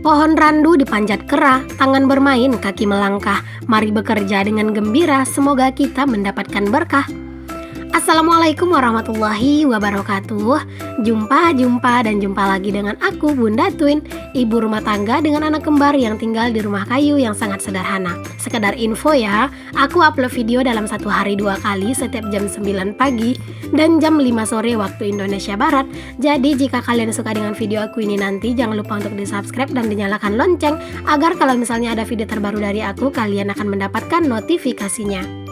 Pohon randu dipanjat kera, tangan bermain, kaki melangkah. Mari bekerja dengan gembira, semoga kita mendapatkan berkah. Assalamualaikum warahmatullahi wabarakatuh. Jumpa dan jumpa lagi dengan aku, Bunda Twin, ibu rumah tangga dengan anak kembar yang tinggal di rumah kayu yang sangat sederhana. Sekedar info ya, aku upload video dalam satu hari 2 kali setiap jam 9 pagi dan jam 5 sore waktu Indonesia Barat. Jadi jika kalian suka dengan video aku ini nanti, jangan lupa untuk di subscribe dan dinyalakan lonceng agar kalau misalnya ada video terbaru dari aku, kalian akan mendapatkan notifikasinya.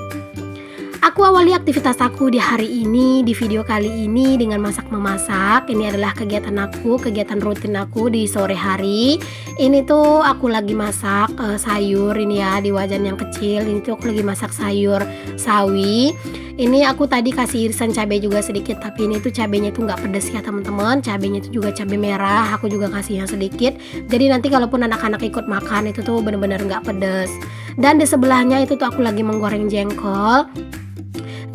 Aku awali aktivitas aku di hari ini, di video kali ini dengan masak-memasak. Ini adalah kegiatan aku, kegiatan rutin aku di sore hari. Ini tuh aku lagi masak sayur ini ya, di wajan yang kecil. Ini tuh aku lagi masak sayur sawi. Ini aku tadi kasih irisan cabai juga sedikit, tapi ini tuh cabainya tuh nggak pedes ya teman-teman. Cabainya itu juga cabai merah, aku juga kasih yang sedikit. Jadi nanti kalaupun anak-anak ikut makan itu tuh bener-bener nggak pedes. Dan di sebelahnya itu tuh aku lagi menggoreng jengkol.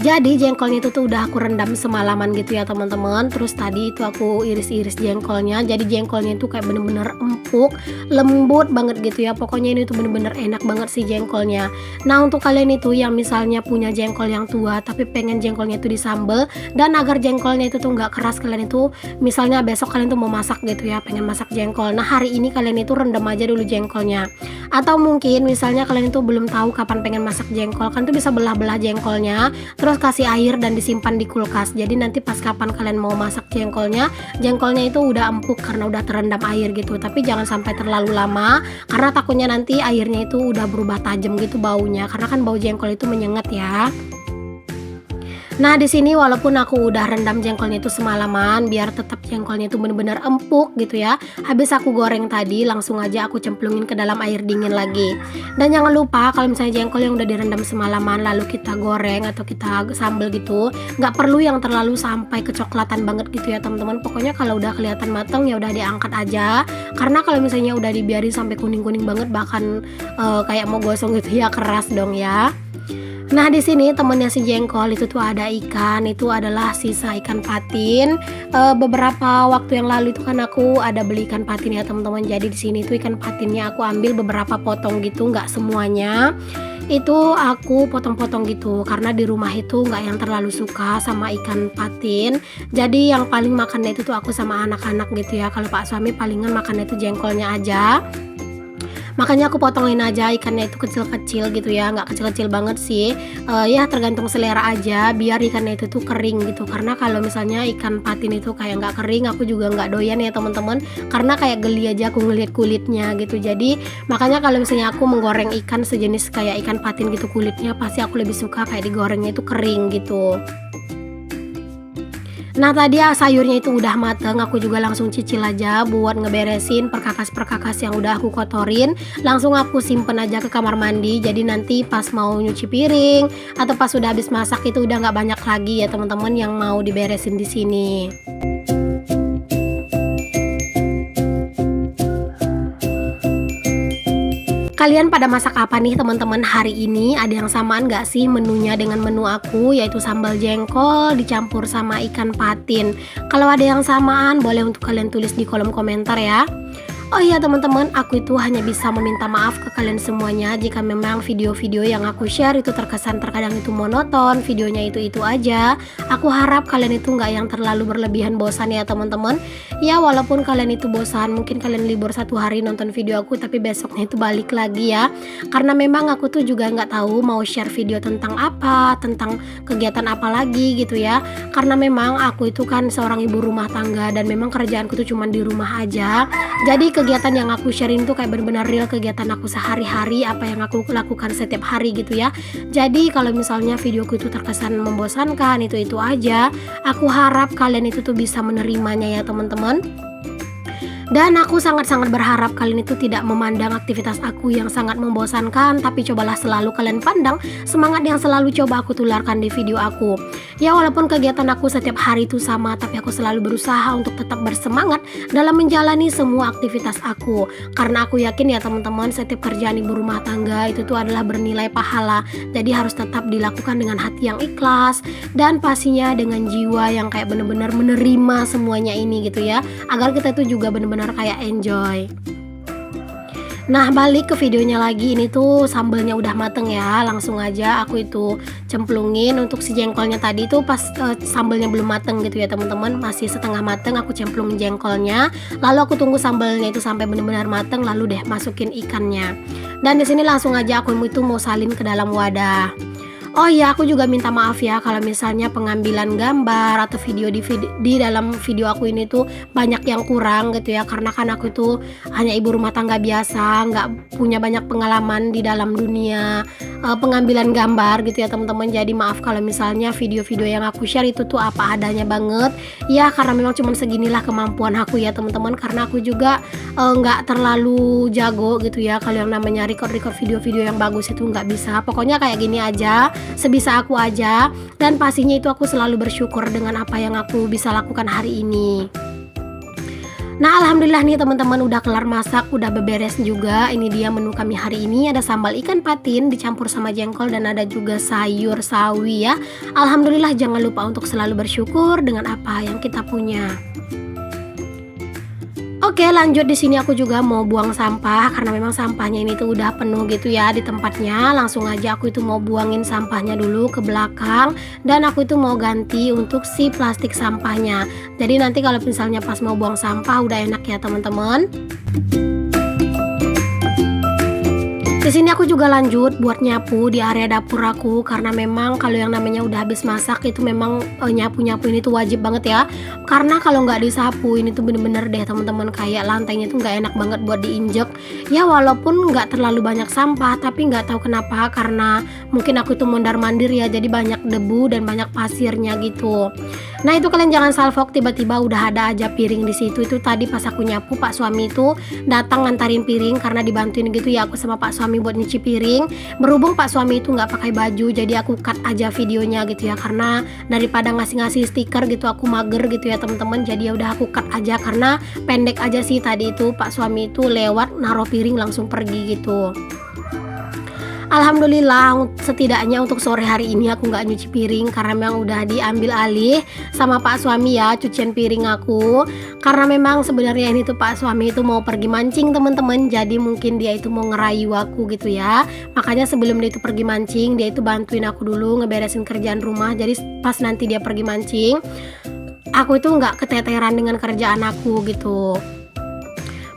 Jadi jengkolnya itu tuh udah aku rendam semalaman gitu ya teman-teman. Terus tadi itu aku iris-iris jengkolnya. Jadi jengkolnya itu kayak bener-bener empuk, lembut banget gitu ya. Pokoknya ini tuh bener-bener enak banget sih jengkolnya. Nah untuk kalian itu yang misalnya punya jengkol yang tua tapi pengen jengkolnya itu disambel, dan agar jengkolnya itu tuh nggak keras, kalian itu misalnya besok kalian tuh mau masak gitu ya, pengen masak jengkol. Nah hari ini kalian itu rendam aja dulu jengkolnya. Atau mungkin misalnya kalian itu belum tahu kapan pengen masak jengkol, kan tuh bisa belah-belah jengkolnya, terus kasih air dan disimpan di kulkas. Jadi nanti pas kapan kalian mau masak jengkolnya itu udah empuk karena udah terendam air gitu. Tapi jangan sampai terlalu lama karena takutnya nanti airnya itu udah berubah tajam gitu baunya, karena kan bau jengkol itu menyengat ya. Nah di sini walaupun aku udah rendam jengkolnya itu semalaman biar tetap jengkolnya itu bener-bener empuk gitu ya. Habis aku goreng tadi langsung aja aku cemplungin ke dalam air dingin lagi. Dan jangan lupa kalau misalnya jengkol yang udah direndam semalaman lalu kita goreng atau kita sambal gitu, nggak perlu yang terlalu sampai kecoklatan banget gitu ya teman-teman. Pokoknya kalau udah kelihatan mateng ya udah diangkat aja. Karena kalau misalnya udah dibiarin sampai kuning-kuning banget bahkan kayak mau gosong gitu ya, keras dong ya. Nah di sini temennya si jengkol itu tuh ada ikan, itu adalah sisa ikan patin. Beberapa waktu yang lalu itu kan aku ada beli ikan patin ya teman-teman. Jadi di sini tuh ikan patinnya aku ambil beberapa potong gitu, nggak semuanya. Itu aku potong-potong gitu karena di rumah itu nggak yang terlalu suka sama ikan patin. Jadi yang paling makannya itu tuh aku sama anak-anak gitu ya. Kalau Pak suami palingan makannya itu jengkolnya aja. Makanya aku potongin aja ikannya itu kecil-kecil gitu ya, nggak kecil-kecil banget sih. Ya tergantung selera aja, biar ikannya itu tuh kering gitu. Karena kalau misalnya ikan patin itu kayak nggak kering, aku juga nggak doyan ya teman-teman. Karena kayak geli aja aku ngeliat kulitnya gitu. Jadi makanya kalau misalnya aku menggoreng ikan sejenis kayak ikan patin gitu kulitnya, pasti aku lebih suka kayak digorengnya itu kering gitu. Nah tadi sayurnya itu udah mateng, aku juga langsung cicil aja buat ngeberesin perkakas-perkakas yang udah aku kotorin. Langsung aku simpen aja ke kamar mandi. Jadi nanti pas mau nyuci piring atau pas sudah habis masak itu udah nggak banyak lagi ya teman-teman yang mau diberesin di sini. Kalian pada masak apa nih teman-teman hari ini? Ada yang samaan gak sih menunya dengan menu aku, yaitu sambal jengkol dicampur sama ikan patin? Kalau ada yang samaan boleh untuk kalian tulis di kolom komentar ya. Oh iya teman-teman, aku itu hanya bisa meminta maaf ke kalian semuanya jika memang video-video yang aku share itu terkesan terkadang itu monoton, videonya itu aja. Aku harap kalian itu nggak yang terlalu berlebihan bosan ya teman-teman. Ya walaupun kalian itu bosan, mungkin kalian libur 1 hari nonton video aku tapi besoknya itu balik lagi ya. Karena memang aku tuh juga nggak tahu mau share video tentang apa, tentang kegiatan apa lagi gitu ya. Karena memang aku itu kan seorang ibu rumah tangga dan memang kerjaanku tuh cuma di rumah aja. Jadi kegiatan yang aku sharing tuh kayak benar-benar real kegiatan aku sehari-hari, apa yang aku lakukan setiap hari gitu ya. Jadi kalau misalnya videoku itu terkesan membosankan, itu aja. Aku harap kalian itu tuh bisa menerimanya ya teman-teman. Dan aku sangat-sangat berharap kalian itu tidak memandang aktivitas aku yang sangat membosankan, tapi cobalah selalu kalian pandang semangat yang selalu coba aku tularkan di video aku. Ya walaupun kegiatan aku setiap hari itu sama, tapi aku selalu berusaha untuk tetap bersemangat dalam menjalani semua aktivitas aku. Karena aku yakin ya teman-teman, setiap kerjaan ibu rumah tangga itu tuh adalah bernilai pahala. Jadi harus tetap dilakukan dengan hati yang ikhlas dan pastinya dengan jiwa yang kayak benar-benar menerima semuanya ini gitu ya. Agar kita itu juga benar-benar kayak enjoy. Nah, balik ke videonya lagi, ini tuh sambelnya udah mateng ya. Langsung aja aku itu cemplungin. Untuk si jengkolnya tadi tuh pas sambelnya belum mateng gitu ya teman-teman, masih setengah mateng, aku cemplungin jengkolnya. Lalu aku tunggu sambelnya itu sampai benar-benar mateng, lalu deh masukin ikannya. Dan di sini langsung aja aku itu mau salin ke dalam wadah. Oh iya, aku juga minta maaf ya kalau misalnya pengambilan gambar atau di dalam video aku ini tuh banyak yang kurang gitu ya, karena kan aku tuh hanya ibu rumah tangga biasa, nggak punya banyak pengalaman di dalam dunia pengambilan gambar gitu ya teman-teman. Jadi maaf kalau misalnya video-video yang aku share itu tuh apa adanya banget ya, karena memang cuma seginilah kemampuan aku ya teman-teman, karena aku juga nggak terlalu jago gitu ya kalau yang namanya record video-video yang bagus itu nggak bisa. Pokoknya kayak gini aja, sebisa aku aja, dan pastinya itu aku selalu bersyukur dengan apa yang aku bisa lakukan hari ini. Nah, alhamdulillah nih teman-teman, udah kelar masak, udah beberes juga. Ini dia menu kami hari ini, ada sambal ikan patin dicampur sama jengkol dan ada juga sayur sawi ya. Alhamdulillah, jangan lupa untuk selalu bersyukur dengan apa yang kita punya. Oke, lanjut. Di sini aku juga mau buang sampah karena memang sampahnya ini tuh udah penuh gitu ya di tempatnya. Langsung aja aku itu mau buangin sampahnya dulu ke belakang, dan aku itu mau ganti untuk si plastik sampahnya. Jadi nanti kalau misalnya pas mau buang sampah udah enak ya teman-teman. Di sini aku juga lanjut buat nyapu di area dapur aku, karena memang kalau yang namanya udah habis masak itu memang nyapu-nyapu ini tuh wajib banget ya. Karena kalau nggak disapu ini tuh bener-bener deh teman-teman, kayak lantainya tuh nggak enak banget buat diinjek. Ya walaupun nggak terlalu banyak sampah, tapi nggak tahu kenapa karena mungkin aku tuh mondar-mandir ya, jadi banyak debu dan banyak pasirnya gitu. Nah itu kalian jangan salfok, tiba-tiba udah ada aja piring di situ. Itu tadi pas aku nyapu Pak suami itu datang ngantarin piring karena dibantuin gitu ya aku sama Pak suami buat nyuci piring. Berhubung Pak suami itu nggak pakai baju, jadi aku cut aja videonya gitu ya, karena daripada ngasih stiker gitu aku mager gitu ya teman-teman. Jadi ya udah aku cut aja karena pendek aja sih. Tadi itu Pak suami itu lewat naruh piring langsung pergi gitu. Alhamdulillah setidaknya untuk sore hari ini aku nggak nyuci piring karena memang udah diambil alih sama Pak suami ya cucian piring aku. Karena memang sebenarnya ini tuh Pak suami itu mau pergi mancing teman-teman, jadi mungkin dia itu mau ngerayu aku gitu ya. Makanya sebelum dia itu pergi mancing, dia itu bantuin aku dulu ngeberesin kerjaan rumah. Jadi pas nanti dia pergi mancing, aku itu nggak keteteran dengan kerjaan aku gitu.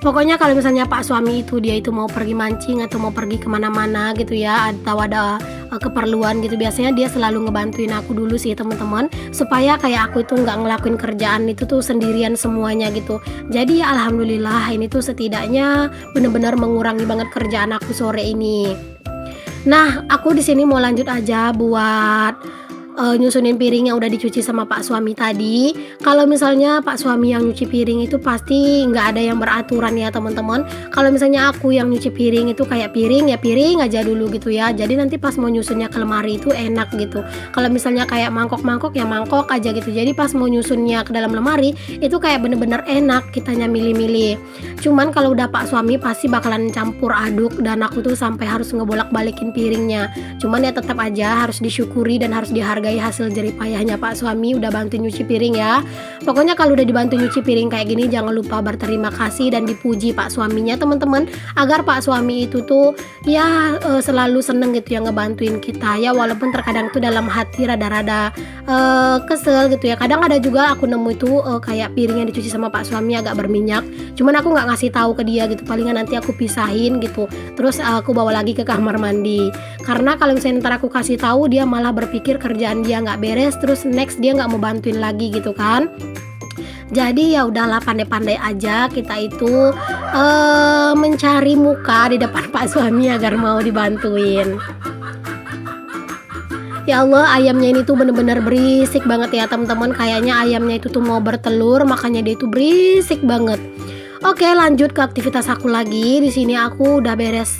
Pokoknya kalau misalnya Pak suami itu dia itu mau pergi mancing atau mau pergi kemana-mana gitu ya, atau ada keperluan gitu, biasanya dia selalu ngebantuin aku dulu sih teman-teman, supaya kayak aku itu nggak ngelakuin kerjaan itu tuh sendirian semuanya gitu. Jadi ya alhamdulillah ini tuh setidaknya bener-bener mengurangi banget kerjaan aku sore ini. Nah aku di sini mau lanjut aja buat nyusunin piring yang udah dicuci sama Pak suami tadi. Kalau misalnya Pak suami yang nyuci piring itu pasti nggak ada yang beraturan ya teman-teman. Kalau misalnya aku yang nyuci piring itu kayak piring ya piring aja dulu gitu ya, jadi nanti pas mau nyusunnya ke lemari itu enak gitu. Kalau misalnya kayak mangkok-mangkok ya mangkok aja gitu, jadi pas mau nyusunnya ke dalam lemari itu kayak bener-bener enak, kitanya milih-milih. Cuman kalau udah Pak suami pasti bakalan campur aduk dan aku tuh sampai harus ngebolak-balikin piringnya. Cuman ya tetap aja harus disyukuri dan harus dihargai hasil jerih payahnya Pak suami udah bantu nyuci piring ya. Pokoknya kalau udah dibantu nyuci piring kayak gini jangan lupa berterima kasih dan dipuji Pak suaminya teman-teman, agar Pak suami itu tuh ya selalu seneng gitu ya ngebantuin kita ya, walaupun terkadang tuh dalam hati rada-rada kesel gitu ya. Kadang ada juga aku nemu itu kayak piring yang dicuci sama Pak suami agak berminyak, cuman aku nggak ngasih tahu ke dia gitu, palingan nanti aku pisahin gitu, terus aku bawa lagi ke kamar mandi. Karena kalau misalnya ntar aku kasih tahu, dia malah berpikir kerjaan dia nggak beres, terus next dia nggak mau bantuin lagi gitu kan. Jadi ya udahlah, pandai-pandai aja kita itu mencari muka di depan Pak suami agar mau dibantuin. Ya Allah, ayamnya ini tuh bener-bener berisik banget ya teman-teman. Kayaknya ayamnya itu tuh mau bertelur, makanya dia itu berisik banget. Oke, lanjut ke aktivitas aku lagi. Di sini aku udah beres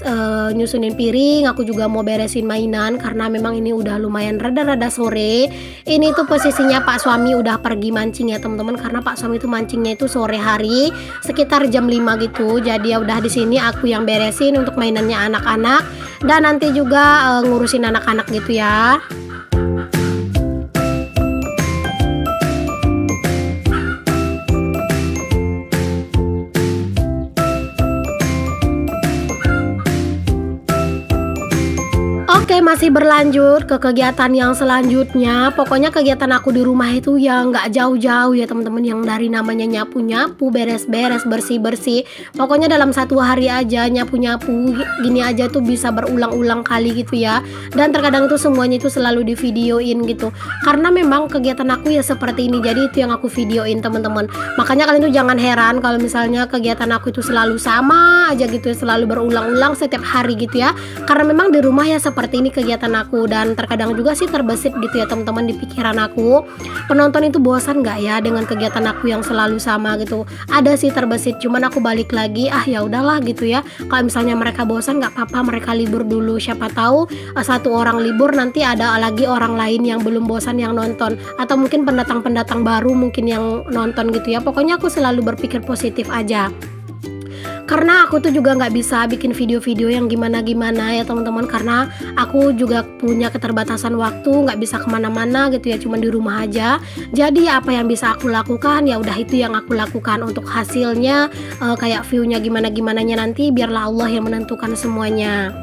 nyusunin piring. Aku juga mau beresin mainan karena memang ini udah lumayan rada-rada sore. Ini tuh posisinya Pak suami udah pergi mancing ya teman-teman, karena Pak suami itu mancingnya itu sore hari sekitar jam 5 gitu. Jadi ya udah di sini aku yang beresin untuk mainannya anak-anak dan nanti juga ngurusin anak-anak gitu ya. Oke, masih berlanjut ke kegiatan yang selanjutnya. Pokoknya kegiatan aku di rumah itu ya nggak jauh-jauh ya teman-teman, yang dari namanya nyapu-nyapu, beres-beres, bersih-bersih. Pokoknya dalam satu hari aja nyapu-nyapu gini aja tuh bisa berulang-ulang kali gitu ya. Dan terkadang itu semuanya itu selalu di videoin gitu. Karena memang kegiatan aku ya seperti ini. Jadi itu yang aku videoin teman-teman. Makanya kalian tuh jangan heran kalau misalnya kegiatan aku itu selalu sama aja gitu ya, selalu berulang-ulang setiap hari gitu ya. Karena memang di rumah ya seperti ini kegiatan aku, dan terkadang juga sih terbesit gitu ya teman-teman di pikiran aku, penonton itu bosan nggak ya dengan kegiatan aku yang selalu sama gitu. Ada sih terbesit, cuman aku balik lagi, ya udahlah gitu ya. Kalau misalnya mereka bosan nggak apa-apa, mereka libur dulu, siapa tahu satu orang libur nanti ada lagi orang lain yang belum bosan yang nonton, atau mungkin pendatang-pendatang baru mungkin yang nonton gitu ya. Pokoknya aku selalu berpikir positif aja. Karena aku tuh juga nggak bisa bikin video-video yang gimana-gimana ya teman-teman, karena aku juga punya keterbatasan waktu, nggak bisa kemana-mana gitu ya, cuma di rumah aja. Jadi apa yang bisa aku lakukan ya udah itu yang aku lakukan. Untuk hasilnya kayak view-nya gimana-gimananya nanti biarlah Allah yang menentukan semuanya.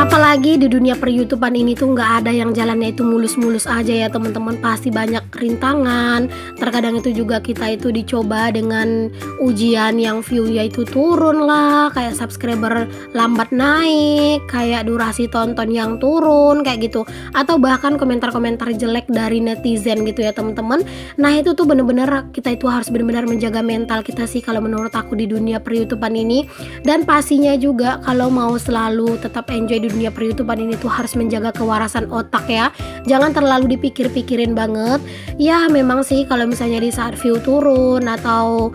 Apalagi di dunia per-YouTubean ini tuh nggak ada yang jalannya itu mulus-mulus aja ya teman-teman, pasti banyak rintangan. Terkadang itu juga kita itu dicoba dengan ujian yang view-nya itu turun lah, kayak subscriber lambat naik, kayak durasi tonton yang turun kayak gitu, atau bahkan komentar-komentar jelek dari netizen gitu ya teman-teman. Nah itu tuh bener-bener kita itu harus bener-bener menjaga mental kita sih kalau menurut aku di dunia per-YouTubean ini. Dan pastinya juga kalau mau selalu tetap enjoy di dunia per-YouTubean ini tuh harus menjaga kewarasan otak ya. Jangan terlalu dipikir-pikirin banget. Ya memang sih kalau misalnya di saat view turun atau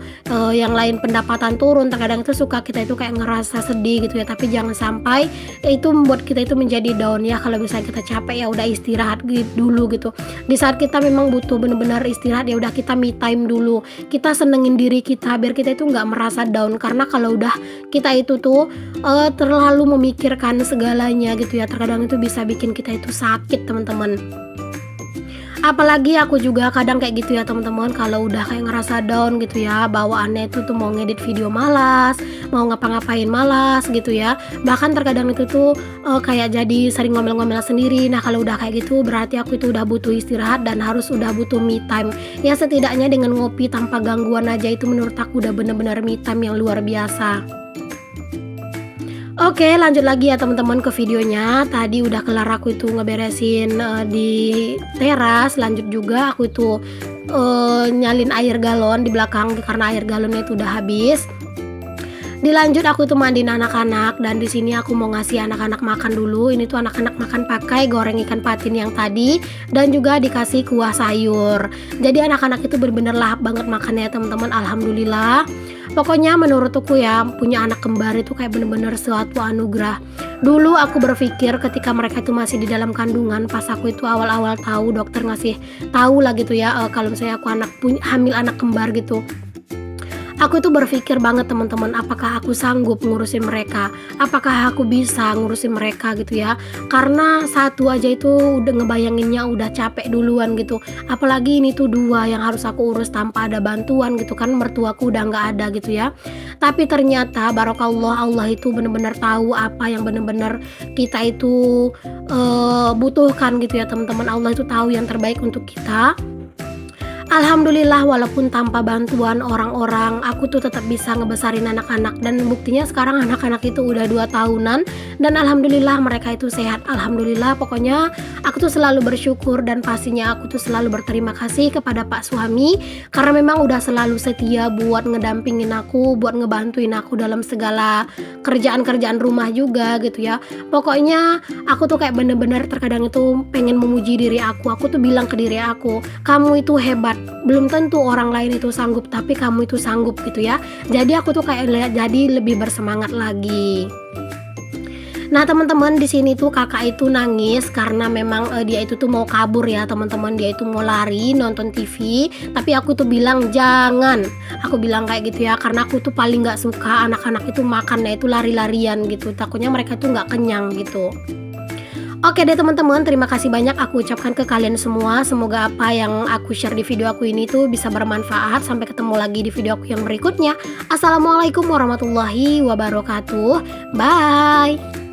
yang lain pendapatan turun, terkadang itu suka kita itu kayak ngerasa sedih gitu ya. Tapi jangan sampai itu membuat kita itu menjadi down ya. Kalau misalnya kita capek ya udah istirahat dulu gitu. Di saat kita memang butuh bener-bener istirahat ya udah kita me time dulu. Kita senengin diri kita biar kita itu nggak merasa down. Karena kalau udah kita itu tuh terlalu memikirkan segalanya gitu ya, terkadang itu bisa bikin kita itu sakit teman-teman. Apalagi aku juga kadang kayak gitu ya teman-teman, kalau udah kayak ngerasa down gitu ya, bawaannya itu tuh mau ngedit video malas, mau ngapa-ngapain malas gitu ya. Bahkan terkadang itu tuh kayak jadi sering ngomel-ngomel sendiri. Nah kalau udah kayak gitu berarti aku itu udah butuh istirahat dan harus udah butuh me time. Ya setidaknya dengan ngopi tanpa gangguan aja itu menurut aku udah bener-bener me time yang luar biasa. Oke, lanjut lagi ya teman-teman ke videonya. Tadi udah kelar aku itu ngeberesin di teras. Lanjut juga aku itu nyalin air galon di belakang karena air galonnya itu udah habis. Dilanjut aku tuh mandiin anak-anak, dan di sini aku mau ngasih anak-anak makan dulu. Ini tuh anak-anak makan pakai goreng ikan patin yang tadi, dan juga dikasih kuah sayur. Jadi anak-anak itu bener-bener lahap banget makannya teman-teman, alhamdulillah. Pokoknya menurutku ya, punya anak kembar itu kayak bener-bener suatu anugerah. Dulu aku berpikir ketika mereka itu masih di dalam kandungan, pas aku itu awal-awal tahu dokter ngasih tahu lah gitu ya, kalau misalnya aku hamil anak kembar gitu. Aku tuh berpikir banget teman-teman, apakah aku sanggup ngurusin mereka, apakah aku bisa ngurusin mereka gitu ya. Karena satu aja itu udah ngebayanginnya udah capek duluan gitu, apalagi ini tuh dua yang harus aku urus tanpa ada bantuan gitu kan, mertuaku udah nggak ada gitu ya. Tapi ternyata barokallah, Allah itu bener-bener tahu apa yang bener-bener kita itu butuhkan gitu ya teman-teman. Allah itu tahu yang terbaik untuk kita. Alhamdulillah walaupun tanpa bantuan orang-orang, aku tuh tetap bisa ngebesarin anak-anak, dan buktinya sekarang anak-anak itu udah 2 tahunan dan alhamdulillah mereka itu sehat. Alhamdulillah, pokoknya aku tuh selalu bersyukur dan pastinya aku tuh selalu berterima kasih kepada Pak suami karena memang udah selalu setia buat ngedampingin aku, buat ngebantuin aku dalam segala kerjaan-kerjaan rumah juga gitu ya. Pokoknya aku tuh kayak bener-bener terkadang itu pengen memuji diri aku. Aku tuh bilang ke diri aku, kamu itu hebat. Belum tentu orang lain itu sanggup, tapi kamu itu sanggup gitu ya. Jadi aku tuh kayak jadi lebih bersemangat lagi. Nah teman-teman, di sini tuh kakak itu nangis karena memang dia itu tuh mau kabur ya teman-teman. Dia itu mau lari nonton TV, tapi aku tuh bilang jangan. Aku bilang kayak gitu ya, karena aku tuh paling nggak suka anak-anak itu makannya itu lari-larian gitu. Takutnya mereka tuh nggak kenyang gitu. Oke deh teman-teman, terima kasih banyak aku ucapkan ke kalian semua. Semoga apa yang aku share di video aku ini tuh bisa bermanfaat. Sampai ketemu lagi di video aku yang berikutnya. Assalamualaikum warahmatullahi wabarakatuh. Bye.